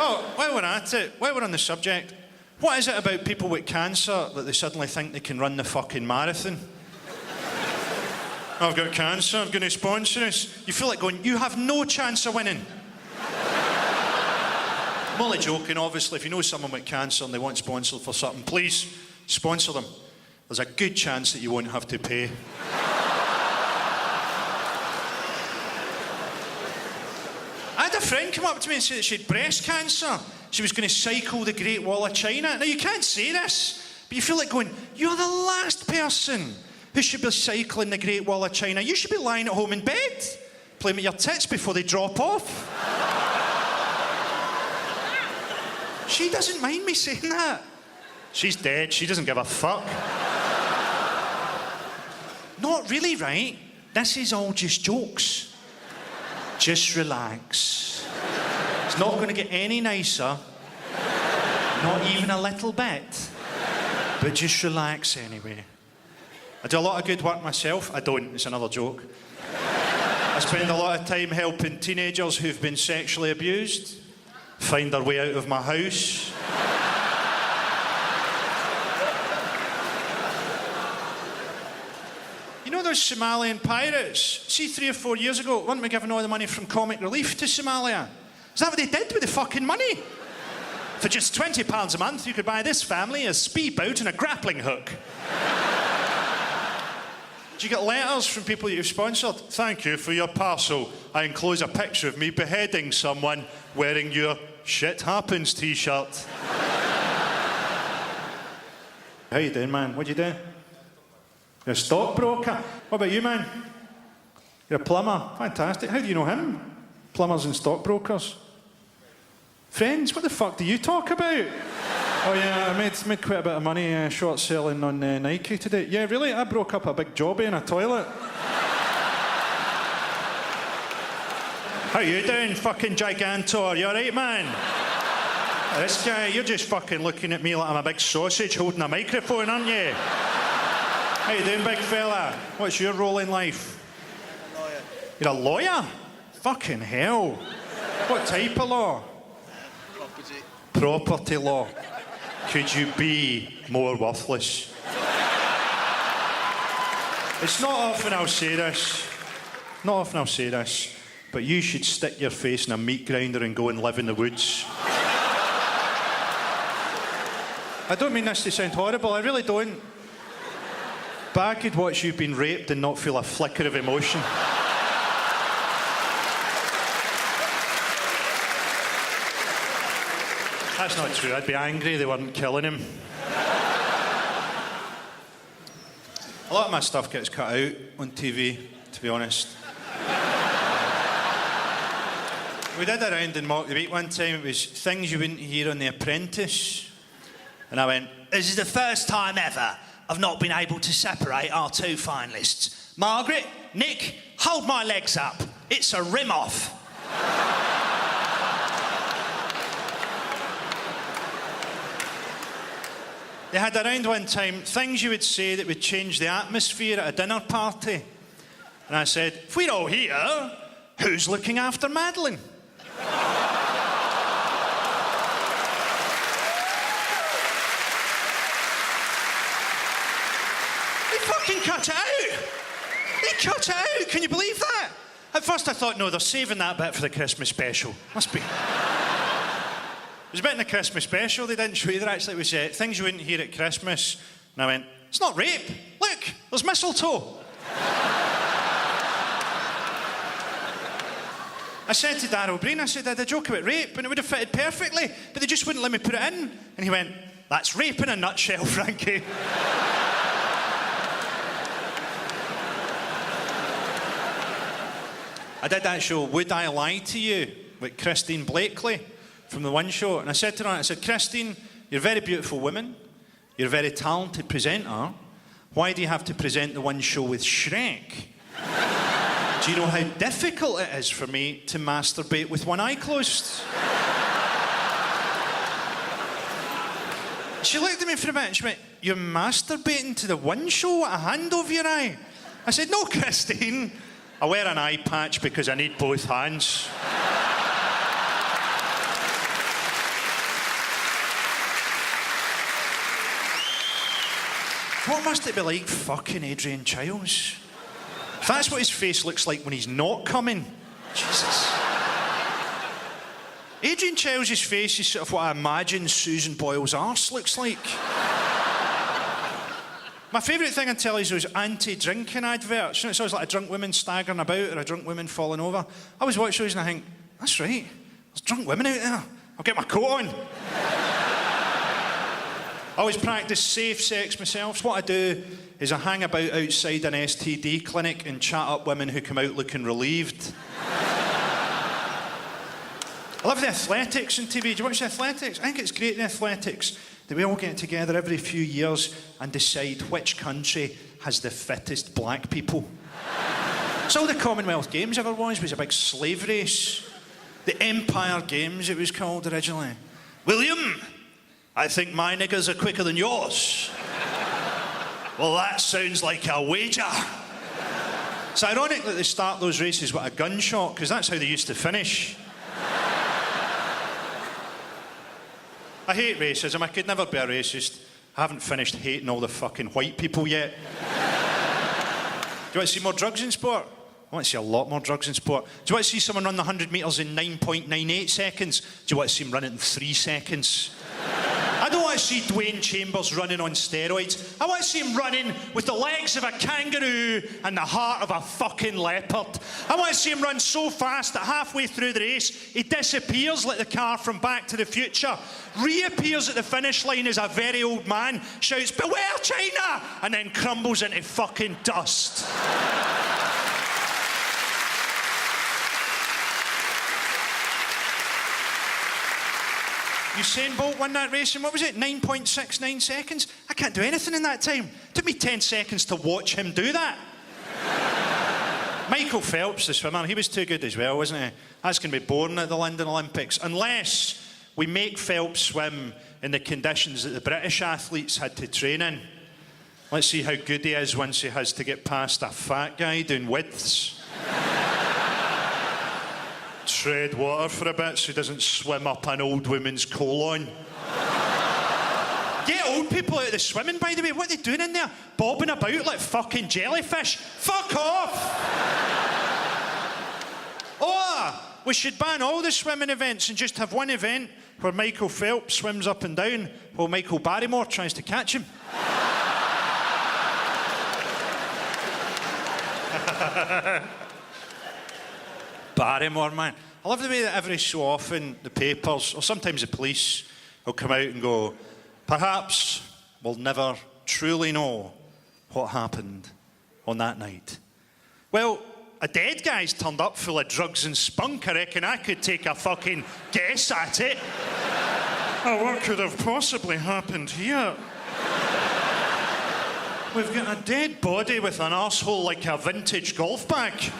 Oh, while we're at it, while we're on the subject, what is it about people with cancer that they suddenly think they can run the fucking marathon? I've got cancer, I'm going to sponsor us. You feel like going, you have no chance of winning. I'm only joking, obviously. If you know someone with cancer and they want sponsored for something, please sponsor them. There's a good chance that you won't have to pay. I had a friend come up to me and say that she had breast cancer. She was going to cycle the Great Wall of China. Now, you can't say this, but you feel like going, you're the last person who should be cycling the Great Wall of China. You should be lying at home in bed, playing with your tits before they drop off. She doesn't mind me saying that. She's dead. She doesn't give a fuck. Not really, right? This is all just jokes. Just relax. It's not going to get any nicer. Not even a little bit. But just relax anyway. I do a lot of good work myself. I don't. It's another joke. I spend a lot of time helping teenagers who've been sexually abused find their way out of my house. You know those Somalian pirates? See, 3 or 4 years ago, weren't we giving all the money from Comic Relief to Somalia? Is that what they did with the fucking money? For just £20 a month, you could buy this family a speedboat and a grappling hook. Do you get letters from people you've sponsored? Thank you for your parcel. I enclose a picture of me beheading someone wearing your Shit Happens t-shirt. How you doing, man? What do you do? You're a stockbroker? What about you, man? You're a plumber? Fantastic. How do you know him? Plumbers and stockbrokers? Friends? What the fuck do you talk about? Oh yeah, I made quite a bit of money short selling on Nike today. Yeah, really? I broke up a big jobby in a toilet. How you doing, fucking gigantor? You alright, man? This guy, you're just fucking looking at me like I'm a big sausage holding a microphone, aren't you? How you doing, big fella? What's your role in life? Lawyer. You're a lawyer? Fucking hell. What type of law? Property. Property law. Could you be more worthless? It's not often I'll say this. Not often I'll say this. But you should stick your face in a meat grinder and go and live in the woods. I don't mean this to sound horrible. I really don't. But I could watch you being raped and not feel a flicker of emotion. That's not true. I'd be angry they weren't killing him. A lot of my stuff gets cut out on TV, to be honest. We did a round in Mock the Week one time. It was things you wouldn't hear on The Apprentice. And I went, this is the first time ever I've not been able to separate our two finalists. Margaret, Nick, hold my legs up. It's a rim-off. They had around one time things you would say that would change the atmosphere at a dinner party. And I said, if we're all here, who's looking after Madeline? They fucking cut it out. They cut it out. Can you believe that? At first I thought, no, they're saving that bit for the Christmas special. Must be. It was a bit in the Christmas special. They didn't show either, actually. It was things you wouldn't hear at Christmas. And I went, it's not rape. Look, there's mistletoe. I said to Darryl Breen, I said, I had a joke about rape, and it would have fitted perfectly, but they just wouldn't let me put it in. And he went, that's rape in a nutshell, Frankie. I did that show, Would I Lie to You, with Christine Blakely from the One Show. And I said to her, I said, Christine, you're a very beautiful woman. You're a very talented presenter. Why do you have to present the One Show with Shrek? Do you know how difficult it is for me to masturbate with one eye closed? She looked at me for a bit and she went, you're masturbating to the One Show with a hand over your eye? I said, no, Christine. I wear an eye patch because I need both hands. What must it be like fucking Adrian Chiles? If that's what his face looks like when he's not coming, Jesus. Adrian Chiles' face is sort of what I imagine Susan Boyle's arse looks like. My favourite thing on telly is those anti-drinking adverts. You know, it's always like a drunk woman staggering about or a drunk woman falling over. I always watch those and I think, that's right, there's drunk women out there. I'll get my coat on. I always practice safe sex myself. So what I do is I hang about outside an STD clinic and chat up women who come out looking relieved. I love the athletics on TV. Do you watch the athletics? I think it's great, the athletics, that we all get together every few years and decide which country has the fittest black people. So the Commonwealth Games ever was a big slave race. The Empire Games, it was called originally. William, I think my niggers are quicker than yours. Well, that sounds like a wager. It's ironic that they start those races with a gunshot, because that's how they used to finish. I hate racism. I could never be a racist. I haven't finished hating all the fucking white people yet. Do you want to see more drugs in sport? I want to see a lot more drugs in sport. Do you want to see someone run the 100 metres in 9.98 seconds? Do you want to see him run it in 3 seconds? I don't want to see Dwayne Chambers running on steroids. I want to see him running with the legs of a kangaroo and the heart of a fucking leopard. I want to see him run so fast that halfway through the race, he disappears like the car from Back to the Future, reappears at the finish line as a very old man, shouts, "Beware, China!" and then crumbles into fucking dust. Usain Bolt won that race in, what was it, 9.69 seconds? I can't do anything in that time. It took me 10 seconds to watch him do that. Michael Phelps, the swimmer, he was too good as well, wasn't he? That's going to be boring at the London Olympics, unless we make Phelps swim in the conditions that the British athletes had to train in. Let's see how good he is once he has to get past a fat guy doing widths. Tread water for a bit so he doesn't swim up an old woman's colon. Get old people out of the swimming, by the way. What are they doing in there? Bobbing about like fucking jellyfish? Fuck off! Or we should ban all the swimming events and just have one event where Michael Phelps swims up and down while Michael Barrymore tries to catch him. Barrymore, man. I love the way that every so often the papers, or sometimes the police, will come out and go, perhaps we'll never truly know what happened on that night. Well, a dead guy's turned up full of drugs and spunk. I reckon I could take a fucking guess at it. Oh, what could have possibly happened here? We've got a dead body with an arsehole like a vintage golf bag.